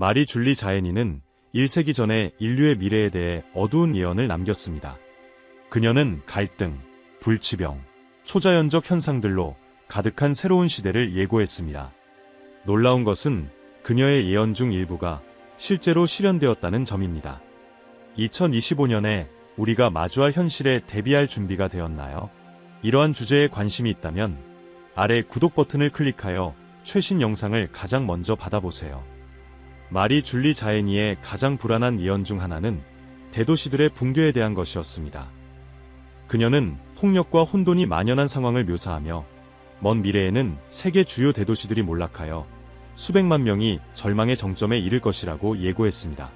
마리 줄리 자에니는 1세기 전에 인류의 미래에 대해 어두운 예언을 남겼습니다. 그녀는 갈등, 불치병, 초자연적 현상들로 가득한 새로운 시대를 예고했습니다. 놀라운 것은 그녀의 예언 중 일부가 실제로 실현되었다는 점입니다. 2025년에 우리가 마주할 현실에 대비할 준비가 되었나요? 이러한 주제에 관심이 있다면 아래 구독 버튼을 클릭하여 최신 영상을 가장 먼저 받아보세요. 마리 줄리 자에니의 가장 불안한 예언 중 하나는 대도시들의 붕괴에 대한 것이었습니다. 그녀는 폭력과 혼돈이 만연한 상황을 묘사하며 먼 미래에는 세계 주요 대도시들이 몰락하여 수백만 명이 절망의 정점에 이를 것이라고 예고했습니다.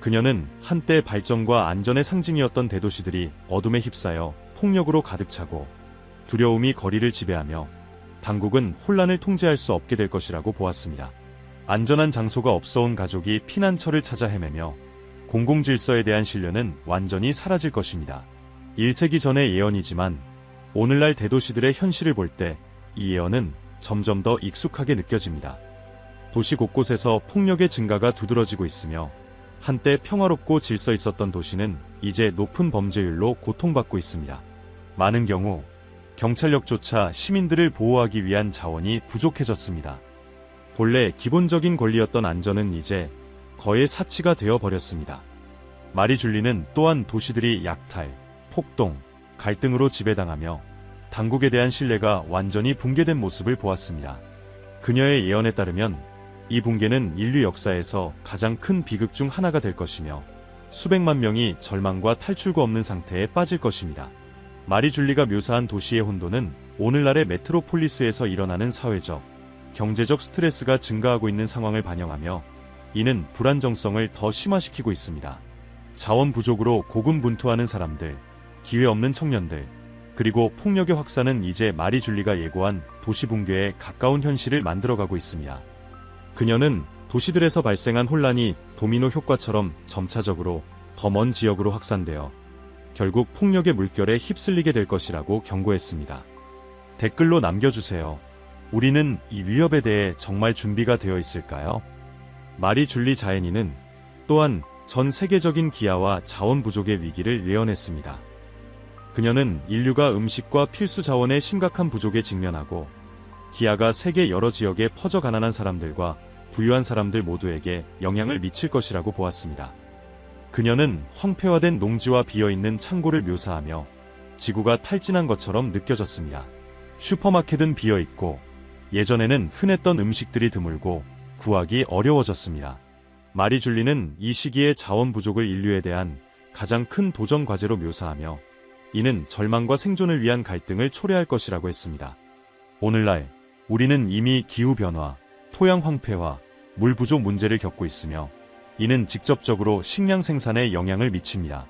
그녀는 한때 발전과 안전의 상징이었던 대도시들이 어둠에 휩싸여 폭력으로 가득 차고 두려움이 거리를 지배하며 당국은 혼란을 통제할 수 없게 될 것이라고 보았습니다. 안전한 장소가 없어온 가족이 피난처를 찾아 헤매며 공공질서에 대한 신뢰는 완전히 사라질 것입니다. 1세기 전의 예언이지만 오늘날 대도시들의 현실을 볼 때 이 예언은 점점 더 익숙하게 느껴집니다. 도시 곳곳에서 폭력의 증가가 두드러지고 있으며 한때 평화롭고 질서 있었던 도시는 이제 높은 범죄율로 고통받고 있습니다. 많은 경우 경찰력조차 시민들을 보호하기 위한 자원이 부족해졌습니다. 본래 기본적인 권리였던 안전은 이제 거의 사치가 되어버렸습니다. 마리 줄리는 또한 도시들이 약탈, 폭동, 갈등으로 지배당하며 당국에 대한 신뢰가 완전히 붕괴된 모습을 보았습니다. 그녀의 예언에 따르면 이 붕괴는 인류 역사에서 가장 큰 비극 중 하나가 될 것이며 수백만 명이 절망과 탈출구 없는 상태에 빠질 것입니다. 마리 줄리가 묘사한 도시의 혼돈은 오늘날의 메트로폴리스에서 일어나는 사회적, 경제적 스트레스가 증가하고 있는 상황을 반영하며 이는 불안정성을 더 심화시키고 있습니다. 자원 부족으로 고군분투하는 사람들, 기회 없는 청년들, 그리고 폭력의 확산은 이제 마리 줄리가 예고한 도시 붕괴에 가까운 현실을 만들어가고 있습니다. 그녀는 도시들에서 발생한 혼란이 도미노 효과처럼 점차적으로 더 먼 지역으로 확산되어 결국 폭력의 물결에 휩쓸리게 될 것이라고 경고했습니다. 댓글로 남겨주세요. 우리는 이 위협에 대해 정말 준비가 되어 있을까요? 마리 줄리 자에니는 또한 전 세계적인 기아와 자원 부족의 위기를 예언했습니다. 그녀는 인류가 음식과 필수 자원의 심각한 부족에 직면하고 기아가 세계 여러 지역에 퍼져 가난한 사람들과 부유한 사람들 모두에게 영향을 미칠 것이라고 보았습니다. 그녀는 황폐화된 농지와 비어있는 창고를 묘사하며 지구가 탈진한 것처럼 느껴졌습니다. 슈퍼마켓은 비어있고 예전에는 흔했던 음식들이 드물고 구하기 어려워졌습니다. 마리 줄리는 이 시기의 자원 부족을 인류에 대한 가장 큰 도전 과제로 묘사하며 이는 절망과 생존을 위한 갈등을 초래할 것이라고 했습니다. 오늘날 우리는 이미 기후변화, 토양 황폐화, 물 부족 문제를 겪고 있으며 이는 직접적으로 식량 생산에 영향을 미칩니다.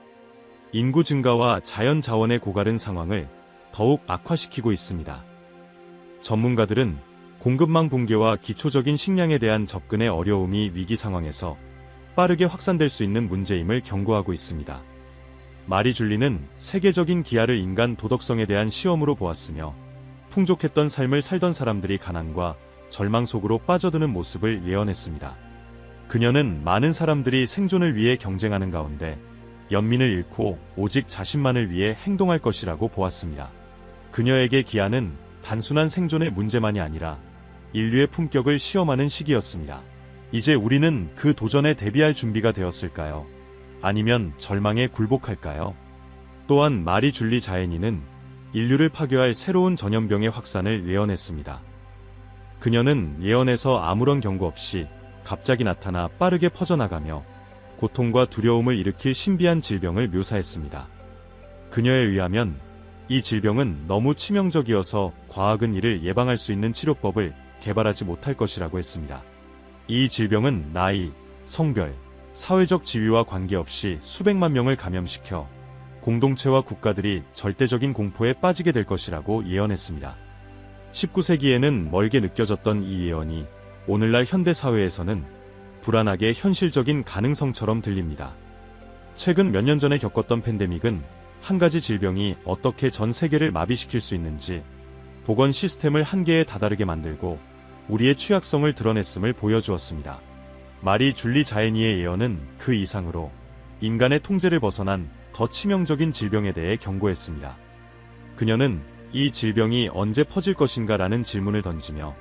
인구 증가와 자연 자원의 고갈은 상황을 더욱 악화시키고 있습니다. 전문가들은 공급망 붕괴와 기초적인 식량에 대한 접근의 어려움이 위기 상황에서 빠르게 확산될 수 있는 문제임을 경고하고 있습니다. 마리 줄리는 세계적인 기아를 인간 도덕성에 대한 시험으로 보았으며 풍족했던 삶을 살던 사람들이 가난과 절망 속으로 빠져드는 모습을 예언했습니다. 그녀는 많은 사람들이 생존을 위해 경쟁하는 가운데 연민을 잃고 오직 자신만을 위해 행동할 것이라고 보았습니다. 그녀에게 기아는 단순한 생존의 문제만이 아니라 인류의 품격을 시험하는 시기였습니다. 이제 우리는 그 도전에 대비할 준비가 되었을까요? 아니면 절망에 굴복할까요? 또한 마리 줄리 자에니는 인류를 파괴할 새로운 전염병의 확산을 예언했습니다. 그녀는 예언에서 아무런 경고 없이 갑자기 나타나 빠르게 퍼져나가며 고통과 두려움을 일으킬 신비한 질병을 묘사했습니다. 그녀에 의하면 이 질병은 너무 치명적이어서 과학은 이를 예방할 수 있는 치료법을 개발하지 못할 것이라고 했습니다. 이 질병은 나이, 성별, 사회적 지위와 관계없이 수백만 명을 감염시켜 공동체와 국가들이 절대적인 공포에 빠지게 될 것이라고 예언했습니다. 19세기에는 멀게 느껴졌던 이 예언이 오늘날 현대사회에서는 불안하게 현실적인 가능성처럼 들립니다. 최근 몇 년 전에 겪었던 팬데믹은 한 가지 질병이 어떻게 전 세계를 마비시킬 수 있는지 보건 시스템을 한계에 다다르게 만들고 우리의 취약성을 드러냈음을 보여주었습니다. 마리 줄리 자에니의 예언은 그 이상으로 인간의 통제를 벗어난 더 치명적인 질병에 대해 경고했습니다. 그녀는 이 질병이 언제 퍼질 것인가라는 질문을 던지며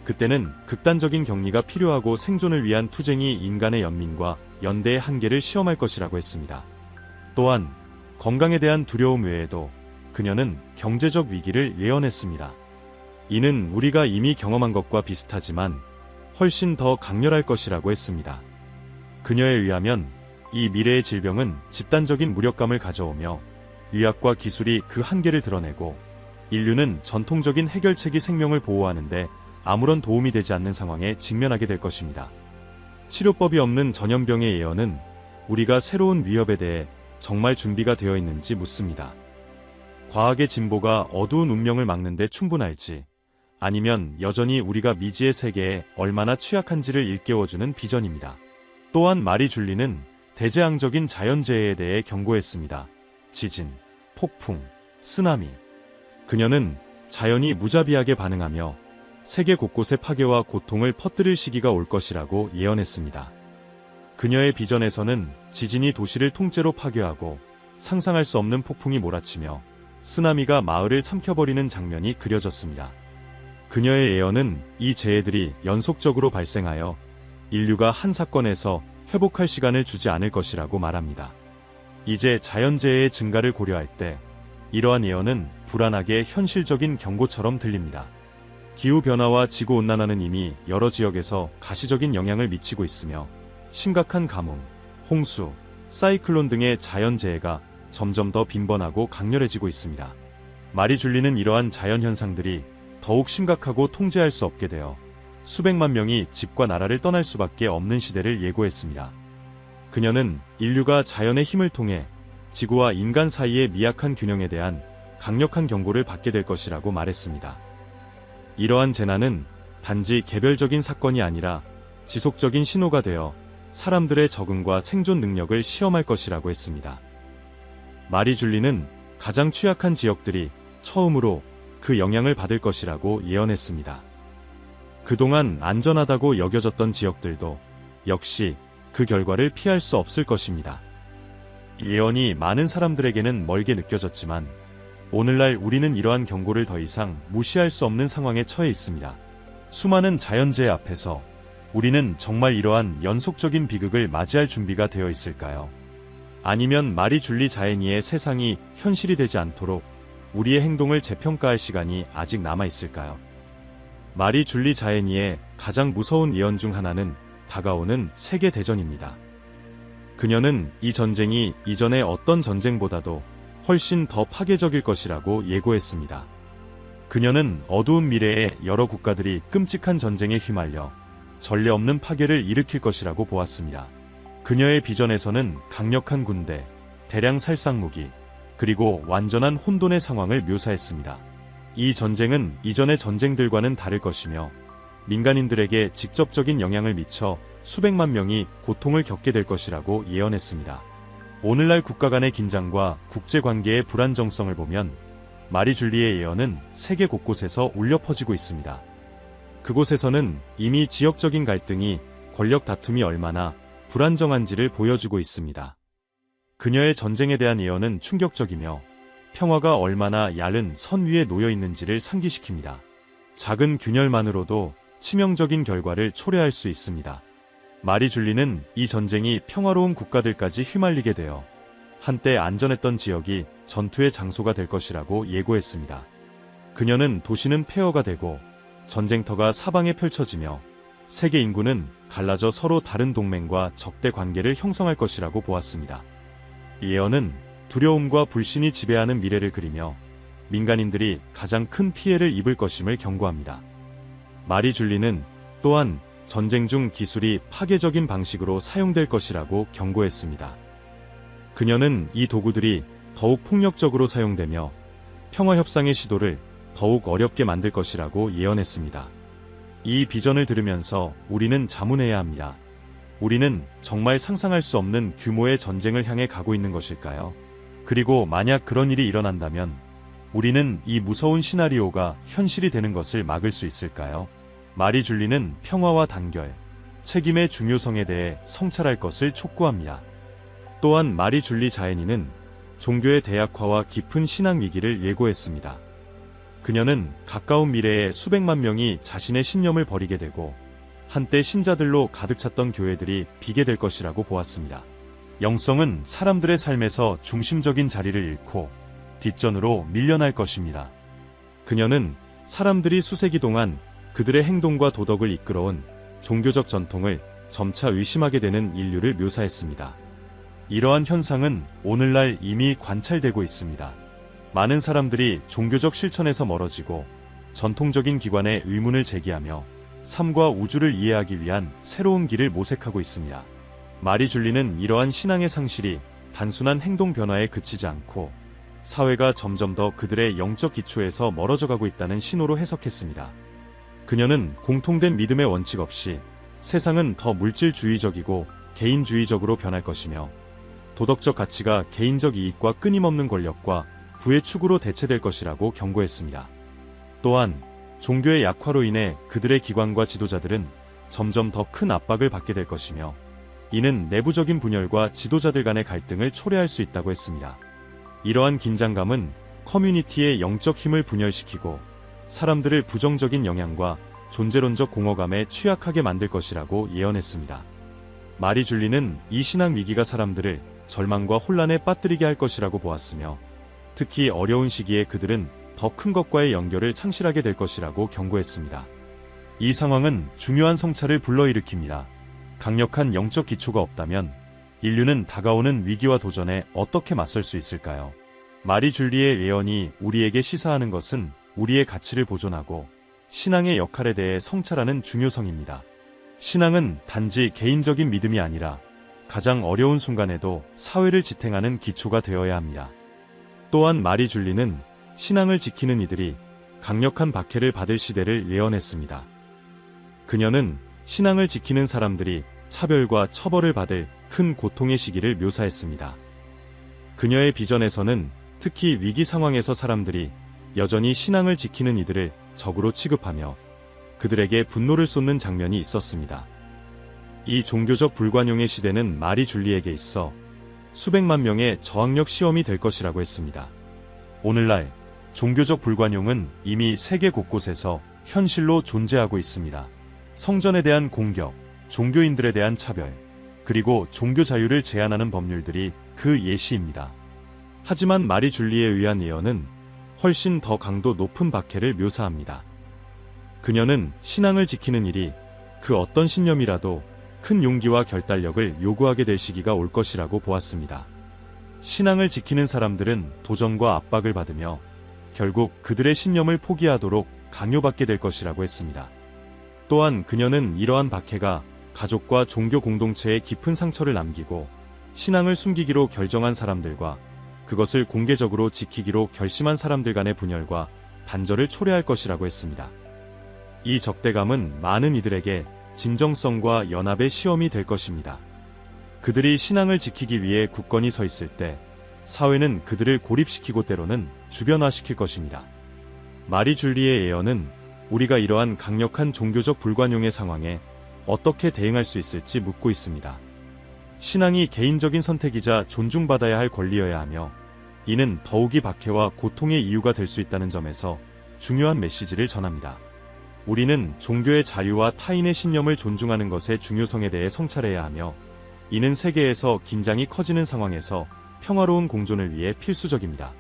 그때는 극단적인 격리가 필요하고 생존을 위한 투쟁이 인간의 연민과 연대의 한계를 시험할 것이라고 했습니다. 또한 건강에 대한 두려움 외에도 그녀는 경제적 위기를 예언했습니다. 이는 우리가 이미 경험한 것과 비슷하지만 훨씬 더 강렬할 것이라고 했습니다. 그녀에 의하면 이 미래의 질병은 집단적인 무력감을 가져오며 의학과 기술이 그 한계를 드러내고 인류는 전통적인 해결책이 생명을 보호하는데 아무런 도움이 되지 않는 상황에 직면하게 될 것입니다. 치료법이 없는 전염병의 예언은 우리가 새로운 위협에 대해 정말 준비가 되어 있는지 묻습니다. 과학의 진보가 어두운 운명을 막는 데 충분할지, 아니면 여전히 우리가 미지의 세계에 얼마나 취약한지를 일깨워주는 비전입니다. 또한 마리 줄리는 대재앙적인 자연재해에 대해 경고했습니다. 지진, 폭풍, 쓰나미. 그녀는 자연이 무자비하게 반응하며 세계 곳곳에 파괴와 고통을 퍼뜨릴 시기가 올 것이라고 예언했습니다. 그녀의 비전에서는 지진이 도시를 통째로 파괴하고 상상할 수 없는 폭풍이 몰아치며 쓰나미가 마을을 삼켜버리는 장면이 그려졌습니다. 그녀의 예언은 이 재해들이 연속적으로 발생하여 인류가 한 사건에서 회복할 시간을 주지 않을 것이라고 말합니다. 이제 자연재해의 증가를 고려할 때 이러한 예언은 불안하게 현실적인 경고처럼 들립니다. 기후변화와 지구온난화는 이미 여러 지역에서 가시적인 영향을 미치고 있으며 심각한 가뭄, 홍수, 사이클론 등의 자연재해가 점점 더 빈번하고 강렬해지고 있습니다. 마리 줄리는 이러한 자연현상들이 더욱 심각하고 통제할 수 없게 되어 수백만 명이 집과 나라를 떠날 수밖에 없는 시대를 예고했습니다. 그녀는 인류가 자연의 힘을 통해 지구와 인간 사이의 미약한 균형에 대한 강력한 경고를 받게 될 것이라고 말했습니다. 이러한 재난은 단지 개별적인 사건이 아니라 지속적인 신호가 되어 사람들의 적응과 생존 능력을 시험할 것이라고 했습니다. 마리 줄리는 가장 취약한 지역들이 처음으로 그 영향을 받을 것이라고 예언했습니다. 그동안 안전하다고 여겨졌던 지역들도 역시 그 결과를 피할 수 없을 것입니다. 예언이 많은 사람들에게는 멀게 느껴졌지만 오늘날 우리는 이러한 경고를 더 이상 무시할 수 없는 상황에 처해 있습니다. 수많은 자연재해 앞에서 우리는 정말 이러한 연속적인 비극을 맞이할 준비가 되어 있을까요? 아니면 마리 줄리 자에니의 세상이 현실이 되지 않도록 우리의 행동을 재평가할 시간이 아직 남아 있을까요? 마리 줄리 자에니의 가장 무서운 예언 중 하나는 다가오는 세계대전입니다. 그녀는 이 전쟁이 이전의 어떤 전쟁보다도 훨씬 더 파괴적일 것이라고 예고했습니다. 그녀는 어두운 미래에 여러 국가들이 끔찍한 전쟁에 휘말려 전례 없는 파괴를 일으킬 것이라고 보았습니다. 그녀의 비전에서는 강력한 군대, 대량 살상무기, 그리고 완전한 혼돈의 상황을 묘사했습니다. 이 전쟁은 이전의 전쟁들과는 다를 것이며 민간인들에게 직접적인 영향을 미쳐 수백만 명이 고통을 겪게 될 것이라고 예언했습니다. 오늘날 국가 간의 긴장과 국제관계의 불안정성을 보면 마리 줄리의 예언은 세계 곳곳에서 울려 퍼지고 있습니다. 그곳에서는 이미 지역적인 갈등이 권력 다툼이 얼마나 불안정한지를 보여주고 있습니다. 그녀의 전쟁에 대한 예언은 충격적이며 평화가 얼마나 얇은 선 위에 놓여 있는지를 상기시킵니다. 작은 균열만으로도 치명적인 결과를 초래할 수 있습니다. 마리 줄리는 이 전쟁이 평화로운 국가들까지 휘말리게 되어 한때 안전했던 지역이 전투의 장소가 될 것이라고 예고했습니다. 그녀는 도시는 폐허가 되고 전쟁터가 사방에 펼쳐지며 세계 인구는 갈라져 서로 다른 동맹과 적대 관계를 형성할 것이라고 보았습니다. 이 예언은 두려움과 불신이 지배하는 미래를 그리며 민간인들이 가장 큰 피해를 입을 것임을 경고합니다. 마리 줄리는 또한 전쟁 중 기술이 파괴적인 방식으로 사용될 것이라고 경고했습니다. 그녀는 이 도구들이 더욱 폭력적으로 사용되며 평화협상의 시도를 더욱 어렵게 만들 것이라고 예언했습니다. 이 비전을 들으면서 우리는 자문해야 합니다. 우리는 정말 상상할 수 없는 규모의 전쟁을 향해 가고 있는 것일까요? 그리고 만약 그런 일이 일어난다면 우리는 이 무서운 시나리오가 현실이 되는 것을 막을 수 있을까요? 마리 줄리는 평화와 단결, 책임의 중요성에 대해 성찰할 것을 촉구합니다. 또한 마리 줄리 자애니는 종교의 대약화와 깊은 신앙 위기를 예고했습니다. 그녀는 가까운 미래에 수백만 명이 자신의 신념을 버리게 되고 한때 신자들로 가득 찼던 교회들이 비게 될 것이라고 보았습니다. 영성은 사람들의 삶에서 중심적인 자리를 잃고 뒷전으로 밀려날 것입니다. 그녀는 사람들이 수세기 동안 그들의 행동과 도덕을 이끌어온 종교적 전통을 점차 의심하게 되는 인류를 묘사했습니다. 이러한 현상은 오늘날 이미 관찰되고 있습니다. 많은 사람들이 종교적 실천에서 멀어지고 전통적인 기관에 의문을 제기하며 삶과 우주를 이해하기 위한 새로운 길을 모색하고 있습니다. 마리 줄리는 이러한 신앙의 상실이 단순한 행동 변화에 그치지 않고 사회가 점점 더 그들의 영적 기초에서 멀어져 가고 있다는 신호로 해석했습니다. 그녀는 공통된 믿음의 원칙 없이 세상은 더 물질주의적이고 개인주의적으로 변할 것이며 도덕적 가치가 개인적 이익과 끊임없는 권력과 부의 축으로 대체될 것이라고 경고했습니다. 또한 종교의 약화로 인해 그들의 기관과 지도자들은 점점 더 큰 압박을 받게 될 것이며 이는 내부적인 분열과 지도자들 간의 갈등을 초래할 수 있다고 했습니다. 이러한 긴장감은 커뮤니티의 영적 힘을 분열시키고 사람들을 부정적인 영향과 존재론적 공허감에 취약하게 만들 것이라고 예언했습니다. 마리 줄리는 이 신앙 위기가 사람들을 절망과 혼란에 빠뜨리게 할 것이라고 보았으며 특히 어려운 시기에 그들은 더 큰 것과의 연결을 상실하게 될 것이라고 경고했습니다. 이 상황은 중요한 성찰을 불러일으킵니다. 강력한 영적 기초가 없다면 인류는 다가오는 위기와 도전에 어떻게 맞설 수 있을까요? 마리 줄리의 예언이 우리에게 시사하는 것은 우리의 가치를 보존하고 신앙의 역할에 대해 성찰하는 중요성입니다. 신앙은 단지 개인적인 믿음이 아니라 가장 어려운 순간에도 사회를 지탱하는 기초가 되어야 합니다. 또한 마리 줄리는 신앙을 지키는 이들이 강력한 박해를 받을 시대를 예언했습니다. 그녀는 신앙을 지키는 사람들이 차별과 처벌을 받을 큰 고통의 시기를 묘사했습니다. 그녀의 비전에서는 특히 위기 상황에서 사람들이 여전히 신앙을 지키는 이들을 적으로 취급하며 그들에게 분노를 쏟는 장면이 있었습니다. 이 종교적 불관용의 시대는 마리 줄리에게 있어 수백만 명의 저항력 시험이 될 것이라고 했습니다. 오늘날 종교적 불관용은 이미 세계 곳곳에서 현실로 존재하고 있습니다. 성전에 대한 공격, 종교인들에 대한 차별, 그리고 종교 자유를 제한하는 법률들이 그 예시입니다. 하지만 마리 줄리에 의한 예언은 훨씬 더 강도 높은 박해를 묘사합니다. 그녀는 신앙을 지키는 일이 그 어떤 신념이라도 큰 용기와 결단력을 요구하게 될 시기가 올 것이라고 보았습니다. 신앙을 지키는 사람들은 도전과 압박을 받으며 결국 그들의 신념을 포기하도록 강요받게 될 것이라고 했습니다. 또한 그녀는 이러한 박해가 가족과 종교 공동체에 깊은 상처를 남기고 신앙을 숨기기로 결정한 사람들과 그것을 공개적으로 지키기로 결심한 사람들 간의 분열과 단절을 초래할 것이라고 했습니다. 이 적대감은 많은 이들에게 진정성과 연합의 시험이 될 것입니다. 그들이 신앙을 지키기 위해 굳건히 서 있을 때 사회는 그들을 고립시키고 때로는 주변화시킬 것입니다. 마리 줄리의 예언은 우리가 이러한 강력한 종교적 불관용의 상황에 어떻게 대응할 수 있을지 묻고 있습니다. 신앙이 개인적인 선택이자 존중받아야 할 권리여야 하며 이는 더욱이 박해와 고통의 이유가 될 수 있다는 점에서 중요한 메시지를 전합니다. 우리는 종교의 자유와 타인의 신념을 존중하는 것의 중요성에 대해 성찰해야 하며 이는 세계에서 긴장이 커지는 상황에서 평화로운 공존을 위해 필수적입니다.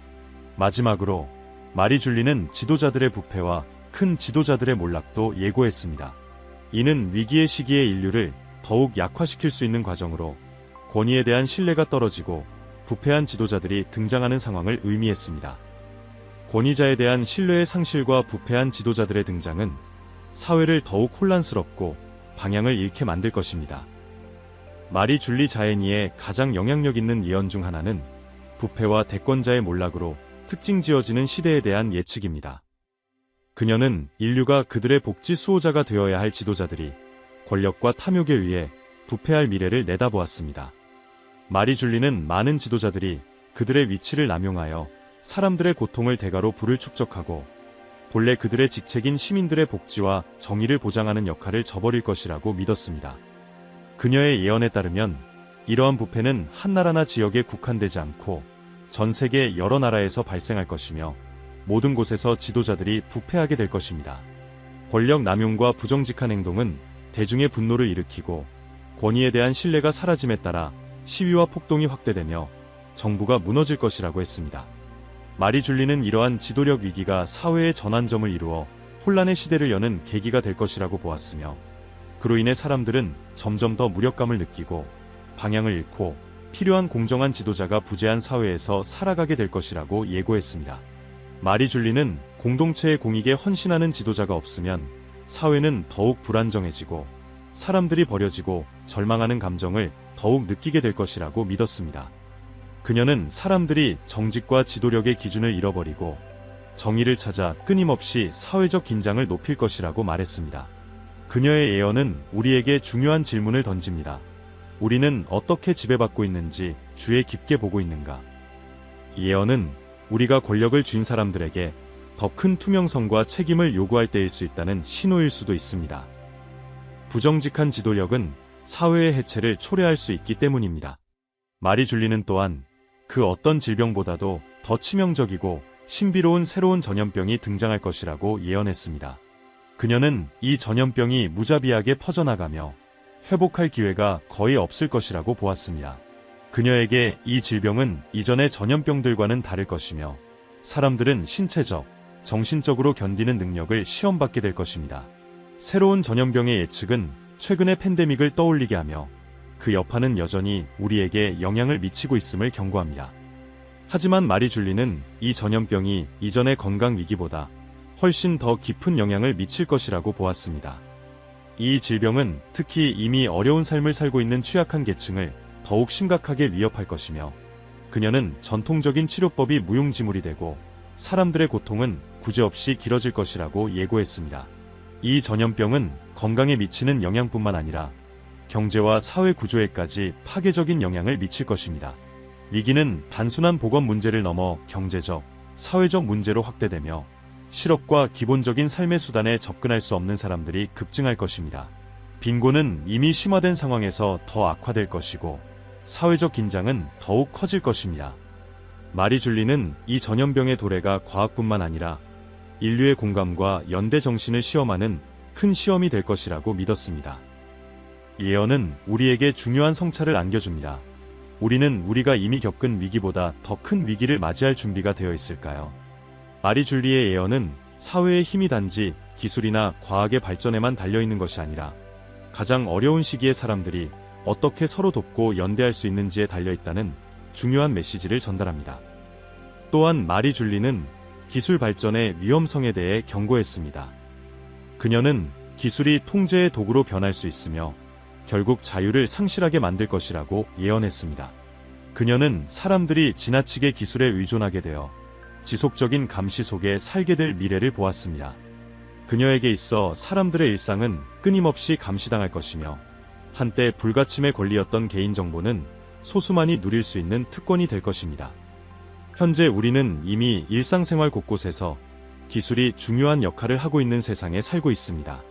마지막으로 마리 줄리는 지도자들의 부패와 큰 지도자들의 몰락도 예고했습니다. 이는 위기의 시기에 인류를 더욱 약화시킬 수 있는 과정으로 권위에 대한 신뢰가 떨어지고 부패한 지도자들이 등장하는 상황을 의미했습니다. 권위자에 대한 신뢰의 상실과 부패한 지도자들의 등장은 사회를 더욱 혼란스럽고 방향을 잃게 만들 것입니다. 마리 줄리 자애니의 가장 영향력 있는 예언 중 하나는 부패와 대권자의 몰락으로 특징 지어지는 시대에 대한 예측입니다. 그녀는 인류가 그들의 복지 수호자가 되어야 할 지도자들이 권력과 탐욕에 의해 부패할 미래를 내다보았습니다. 마리 줄리는 많은 지도자들이 그들의 위치를 남용하여 사람들의 고통을 대가로 부를 축적하고 본래 그들의 직책인 시민들의 복지와 정의를 보장하는 역할을 저버릴 것이라고 믿었습니다. 그녀의 예언에 따르면 이러한 부패는 한 나라나 지역에 국한되지 않고 전 세계 여러 나라에서 발생할 것이며 모든 곳에서 지도자들이 부패하게 될 것입니다. 권력 남용과 부정직한 행동은 대중의 분노를 일으키고 권위에 대한 신뢰가 사라짐에 따라 시위와 폭동이 확대되며 정부가 무너질 것이라고 했습니다. 마리 줄리는 이러한 지도력 위기가 사회의 전환점을 이루어 혼란의 시대를 여는 계기가 될 것이라고 보았으며 그로 인해 사람들은 점점 더 무력감을 느끼고 방향을 잃고 필요한 공정한 지도자가 부재한 사회에서 살아가게 될 것이라고 예고했습니다. 마리 줄리는 공동체의 공익에 헌신하는 지도자가 없으면 사회는 더욱 불안정해지고 사람들이 버려지고 절망하는 감정을 더욱 느끼게 될 것이라고 믿었습니다. 그녀는 사람들이 정직과 지도력의 기준을 잃어버리고 정의를 찾아 끊임없이 사회적 긴장을 높일 것이라고 말했습니다. 그녀의 예언은 우리에게 중요한 질문을 던집니다. 우리는 어떻게 지배받고 있는지 주의 깊게 보고 있는가? 이 예언은 우리가 권력을 쥔 사람들에게 더 큰 투명성과 책임을 요구할 때일 수 있다는 신호일 수도 있습니다. 부정직한 지도력은 사회의 해체를 초래할 수 있기 때문입니다. 마리 줄리는 또한 그 어떤 질병보다도 더 치명적이고 신비로운 새로운 전염병이 등장할 것이라고 예언했습니다. 그녀는 이 전염병이 무자비하게 퍼져나가며 회복할 기회가 거의 없을 것이라고 보았습니다. 그녀에게 이 질병은 이전의 전염병들과는 다를 것이며 사람들은 신체적, 정신적으로 견디는 능력을 시험받게 될 것입니다. 새로운 전염병의 예측은 최근의 팬데믹을 떠올리게 하며 그 여파는 여전히 우리에게 영향을 미치고 있음을 경고합니다. 하지만 마리 줄리는 이 전염병이 이전의 건강 위기보다 훨씬 더 깊은 영향을 미칠 것이라고 보았습니다. 이 질병은 특히 이미 어려운 삶을 살고 있는 취약한 계층을 더욱 심각하게 위협할 것이며 그녀는 전통적인 치료법이 무용지물이 되고 사람들의 고통은 구제없이 길어질 것이라고 예고했습니다. 이 전염병은 건강에 미치는 영향뿐만 아니라 경제와 사회 구조에까지 파괴적인 영향을 미칠 것입니다. 위기는 단순한 보건 문제를 넘어 경제적, 사회적 문제로 확대되며 실업과 기본적인 삶의 수단에 접근할 수 없는 사람들이 급증할 것입니다. 빈곤은 이미 심화된 상황에서 더 악화될 것이고 사회적 긴장은 더욱 커질 것입니다. 마리 줄리는 이 전염병의 도래가 과학뿐만 아니라 인류의 공감과 연대 정신을 시험하는 큰 시험이 될 것이라고 믿었습니다. 이 예언은 우리에게 중요한 성찰을 안겨줍니다. 우리는 우리가 이미 겪은 위기보다 더 큰 위기를 맞이할 준비가 되어 있을까요? 마리 줄리의 예언은 사회의 힘이 단지 기술이나 과학의 발전에만 달려있는 것이 아니라 가장 어려운 시기에 사람들이 어떻게 서로 돕고 연대할 수 있는지에 달려있다는 중요한 메시지를 전달합니다. 또한 마리 줄리는 기술 발전의 위험성에 대해 경고했습니다. 그녀는 기술이 통제의 도구로 변할 수 있으며 결국 자유를 상실하게 만들 것이라고 예언했습니다. 그녀는 사람들이 지나치게 기술에 의존하게 되어 지속적인 감시 속에 살게 될 미래를 보았습니다. 그녀에게 있어 사람들의 일상은 끊임없이 감시당할 것이며 한때 불가침의 권리였던 개인정보는 소수만이 누릴 수 있는 특권이 될 것입니다. 현재 우리는 이미 일상생활 곳곳에서 기술이 중요한 역할을 하고 있는 세상에 살고 있습니다.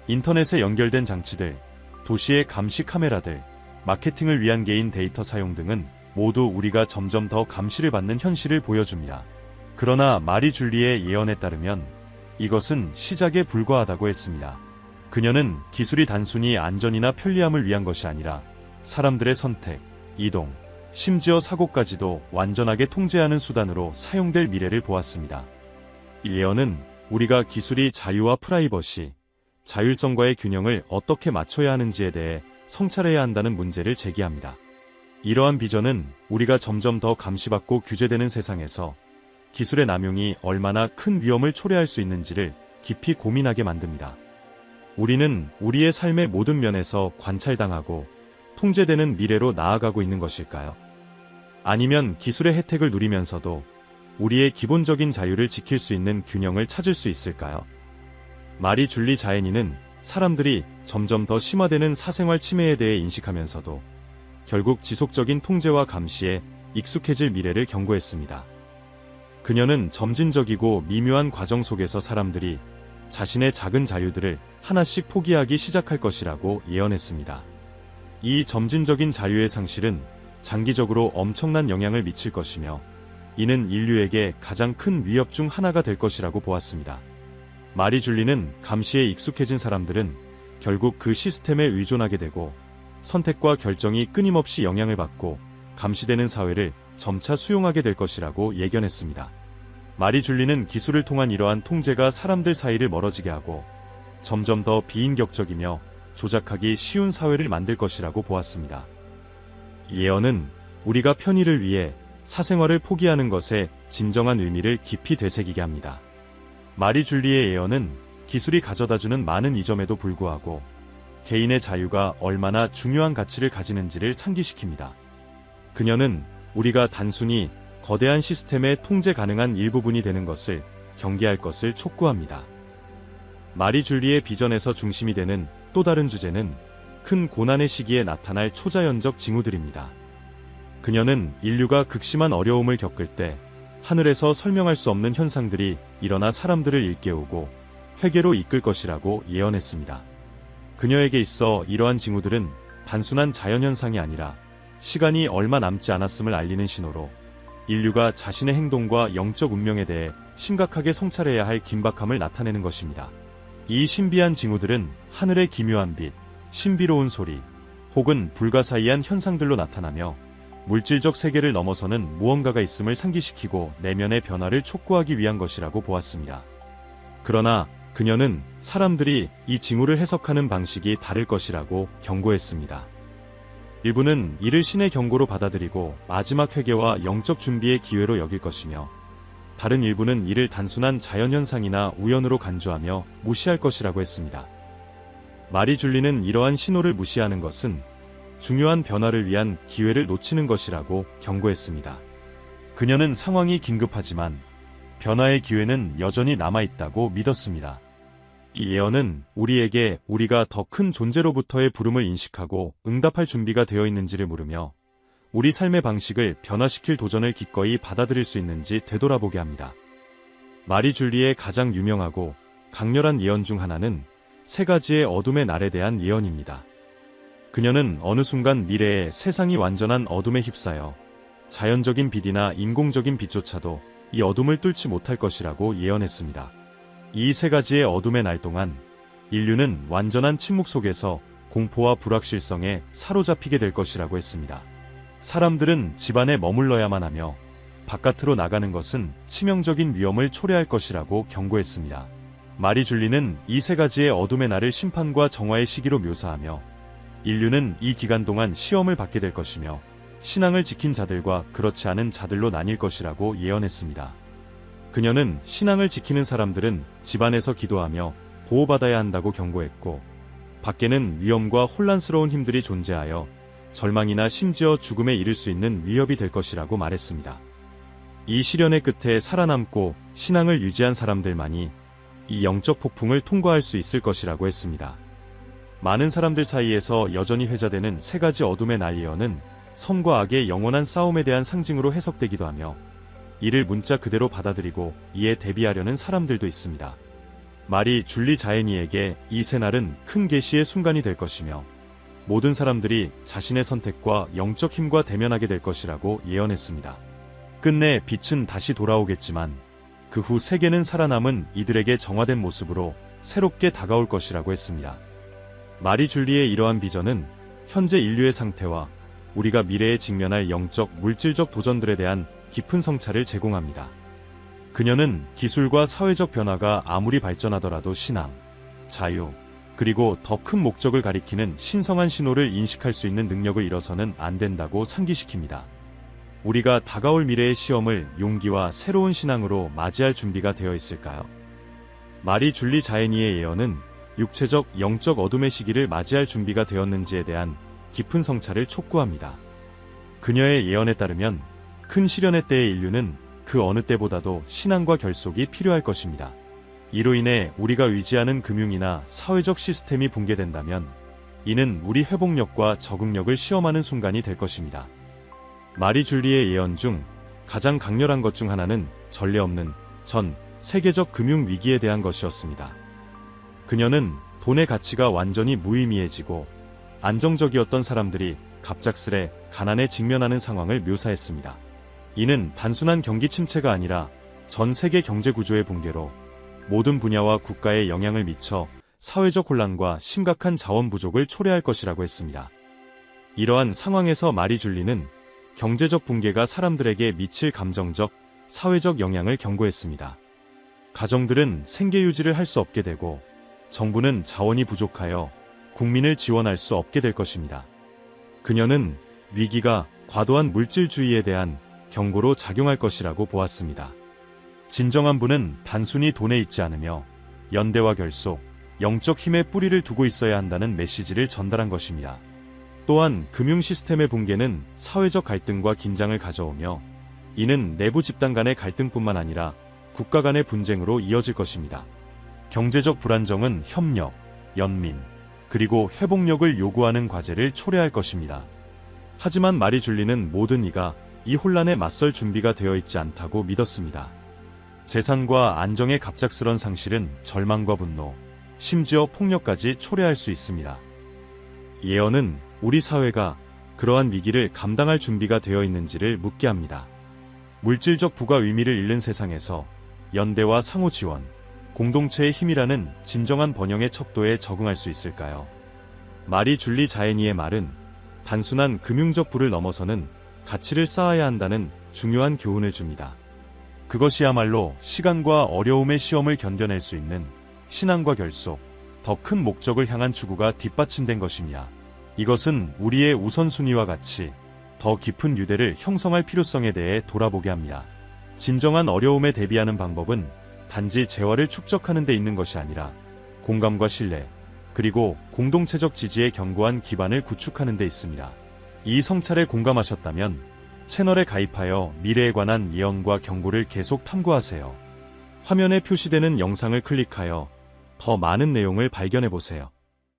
인터넷에 연결된 장치들, 도시의 감시 카메라들, 마케팅을 위한 개인 데이터 사용 등은 모두 우리가 점점 더 감시를 받는 현실을 보여줍니다. 그러나 마리 줄리의 예언에 따르면 이것은 시작에 불과하다고 했습니다. 그녀는 기술이 단순히 안전이나 편리함을 위한 것이 아니라 사람들의 선택, 이동, 심지어 사고까지도 완전하게 통제하는 수단으로 사용될 미래를 보았습니다. 이 예언은 우리가 기술이 자유와 프라이버시, 자율성과의 균형을 어떻게 맞춰야 하는지에 대해 성찰해야 한다는 문제를 제기합니다. 이러한 비전은 우리가 점점 더 감시받고 규제되는 세상에서 기술의 남용이 얼마나 큰 위험을 초래할 수 있는지를 깊이 고민하게 만듭니다. 우리는 우리의 삶의 모든 면에서 관찰당하고 통제되는 미래로 나아가고 있는 것일까요? 아니면 기술의 혜택을 누리면서도 우리의 기본적인 자유를 지킬 수 있는 균형을 찾을 수 있을까요? 마리 줄리 자애니는 사람들이 점점 더 심화되는 사생활 침해에 대해 인식하면서도 결국 지속적인 통제와 감시에 익숙해질 미래를 경고했습니다. 그녀는 점진적이고 미묘한 과정 속에서 사람들이 자신의 작은 자유들을 하나씩 포기하기 시작할 것이라고 예언했습니다. 이 점진적인 자유의 상실은 장기적으로 엄청난 영향을 미칠 것이며 이는 인류에게 가장 큰 위협 중 하나가 될 것이라고 보았습니다. 마리 줄리는 감시에 익숙해진 사람들은 결국 그 시스템에 의존하게 되고 선택과 결정이 끊임없이 영향을 받고 감시되는 사회를 점차 수용하게 될 것이라고 예견했습니다. 마리 줄리는 기술을 통한 이러한 통제가 사람들 사이를 멀어지게 하고 점점 더 비인격적이며 조작하기 쉬운 사회를 만들 것이라고 보았습니다. 이 예언은 우리가 편의를 위해 사생활을 포기하는 것의 진정한 의미를 깊이 되새기게 합니다. 마리 줄리의 예언은 기술이 가져다주는 많은 이점에도 불구하고 개인의 자유가 얼마나 중요한 가치를 가지는지를 상기시킵니다. 그녀는 우리가 단순히 거대한 시스템의 통제 가능한 일부분이 되는 것을 경계할 것을 촉구합니다. 마리 줄리의 비전에서 중심이 되는 또 다른 주제는 큰 고난의 시기에 나타날 초자연적 징후들입니다. 그녀는 인류가 극심한 어려움을 겪을 때 하늘에서 설명할 수 없는 현상들이 일어나 사람들을 일깨우고 회개로 이끌 것이라고 예언했습니다. 그녀에게 있어 이러한 징후들은 단순한 자연현상이 아니라 시간이 얼마 남지 않았음을 알리는 신호로 인류가 자신의 행동과 영적 운명에 대해 심각하게 성찰해야 할 긴박함을 나타내는 것입니다. 이 신비한 징후들은 하늘의 기묘한 빛, 신비로운 소리, 혹은 불가사의한 현상들로 나타나며 물질적 세계를 넘어서는 무언가가 있음을 상기시키고 내면의 변화를 촉구하기 위한 것이라고 보았습니다. 그러나 그녀는 사람들이 이 징후를 해석하는 방식이 다를 것이라고 경고했습니다. 일부는 이를 신의 경고로 받아들이고 마지막 회개와 영적 준비의 기회로 여길 것이며 다른 일부는 이를 단순한 자연현상이나 우연으로 간주하며 무시할 것이라고 했습니다. 마리 줄리는 이러한 신호를 무시하는 것은 중요한 변화를 위한 기회를 놓치는 것이라고 경고했습니다. 그녀는 상황이 긴급하지만 변화의 기회는 여전히 남아있다고 믿었습니다. 이 예언은 우리에게 우리가 더 큰 존재로부터의 부름을 인식하고 응답할 준비가 되어 있는지를 물으며 우리 삶의 방식을 변화시킬 도전을 기꺼이 받아들일 수 있는지 되돌아보게 합니다. 마리 줄리의 가장 유명하고 강렬한 예언 중 하나는 3가지의 어둠의 날에 대한 예언입니다. 그녀는 어느 순간 미래에 세상이 완전한 어둠에 휩싸여 자연적인 빛이나 인공적인 빛조차도 이 어둠을 뚫지 못할 것이라고 예언했습니다. 이 3가지의 어둠의 날 동안 인류는 완전한 침묵 속에서 공포와 불확실성에 사로잡히게 될 것이라고 했습니다. 사람들은 집 안에 머물러야만 하며 바깥으로 나가는 것은 치명적인 위험을 초래할 것이라고 경고했습니다. 마리 줄리는 이 3가지의 어둠의 날을 심판과 정화의 시기로 묘사하며 인류는 이 기간 동안 시험을 받게 될 것이며 신앙을 지킨 자들과 그렇지 않은 자들로 나뉠 것이라고 예언했습니다. 그녀는 신앙을 지키는 사람들은 집안에서 기도하며 보호받아야 한다고 경고했고 밖에는 위험과 혼란스러운 힘들이 존재하여 절망이나 심지어 죽음에 이를 수 있는 위협이 될 것이라고 말했습니다. 이 시련의 끝에 살아남고 신앙을 유지한 사람들만이 이 영적 폭풍을 통과할 수 있을 것이라고 했습니다. 많은 사람들 사이에서 여전히 회자되는 3가지 어둠의 날 예언은 선과 악의 영원한 싸움에 대한 상징으로 해석되기도 하며 이를 문자 그대로 받아들이고 이에 대비하려는 사람들도 있습니다. 마리 줄리 자애니에게 이 새날은 큰 계시의 순간이 될 것이며 모든 사람들이 자신의 선택과 영적 힘과 대면하게 될 것이라고 예언했습니다. 끝내 빛은 다시 돌아오겠지만 그 후 세계는 살아남은 이들에게 정화된 모습으로 새롭게 다가올 것이라고 했습니다. 마리 줄리의 이러한 비전은 현재 인류의 상태와 우리가 미래에 직면할 영적, 물질적 도전들에 대한 깊은 성찰을 제공합니다. 그녀는 기술과 사회적 변화가 아무리 발전하더라도 신앙, 자유, 그리고 더 큰 목적을 가리키는 신성한 신호를 인식할 수 있는 능력을 잃어서는 안 된다고 상기시킵니다. 우리가 다가올 미래의 시험을 용기와 새로운 신앙으로 맞이할 준비가 되어 있을까요? 마리 줄리 자애니의 예언은 육체적, 영적 어둠의 시기를 맞이할 준비가 되었는지에 대한 깊은 성찰을 촉구합니다. 그녀의 예언에 따르면 큰 시련의 때의 인류는 그 어느 때보다도 신앙과 결속이 필요할 것입니다. 이로 인해 우리가 의지하는 금융이나 사회적 시스템이 붕괴된다면 이는 우리 회복력과 적응력을 시험하는 순간이 될 것입니다. 마리 줄리의 예언 중 가장 강렬한 것 중 하나는 전례 없는 전 세계적 금융 위기에 대한 것이었습니다. 그녀는 돈의 가치가 완전히 무의미해지고 안정적이었던 사람들이 갑작스레 가난에 직면하는 상황을 묘사했습니다. 이는 단순한 경기 침체가 아니라 전 세계 경제 구조의 붕괴로 모든 분야와 국가에 영향을 미쳐 사회적 혼란과 심각한 자원 부족을 초래할 것이라고 했습니다. 이러한 상황에서 마리 줄리는 경제적 붕괴가 사람들에게 미칠 감정적, 사회적 영향을 경고했습니다. 가정들은 생계 유지를 할 수 없게 되고 정부는 자원이 부족하여 국민을 지원할 수 없게 될 것입니다. 그녀는 위기가 과도한 물질주의에 대한 경고로 작용할 것이라고 보았습니다. 진정한 부는 단순히 돈에 있지 않으며 연대와 결속, 영적 힘에 뿌리를 두고 있어야 한다는 메시지를 전달한 것입니다. 또한 금융 시스템의 붕괴는 사회적 갈등과 긴장을 가져오며 이는 내부 집단 간의 갈등뿐만 아니라 국가 간의 분쟁으로 이어질 것입니다. 경제적 불안정은 협력, 연민, 그리고 회복력을 요구하는 과제를 초래할 것입니다. 하지만 마리 줄리는 모든 이가 이 혼란에 맞설 준비가 되어 있지 않다고 믿었습니다. 재산과 안정의 갑작스런 상실은 절망과 분노, 심지어 폭력까지 초래할 수 있습니다. 예언은 우리 사회가 그러한 위기를 감당할 준비가 되어 있는지를 묻게 합니다. 물질적 부가 의미를 잃는 세상에서 연대와 상호 지원, 공동체의 힘이라는 진정한 번영의 척도에 적응할 수 있을까요? 마리 줄리 자에니의 말은 단순한 금융적 부를 넘어서는 가치를 쌓아야 한다는 중요한 교훈을 줍니다. 그것이야말로 시간과 어려움의 시험을 견뎌낼 수 있는 신앙과 결속, 더 큰 목적을 향한 추구가 뒷받침된 것입니다. 이것은 우리의 우선순위와 같이 더 깊은 유대를 형성할 필요성에 대해 돌아보게 합니다. 진정한 어려움에 대비하는 방법은 단지 재화를 축적하는 데 있는 것이 아니라 공감과 신뢰, 그리고 공동체적 지지의 견고한 기반을 구축하는 데 있습니다. 이 성찰에 공감하셨다면 채널에 가입하여 미래에 관한 예언과 경고를 계속 탐구하세요. 화면에 표시되는 영상을 클릭하여 더 많은 내용을 발견해 보세요.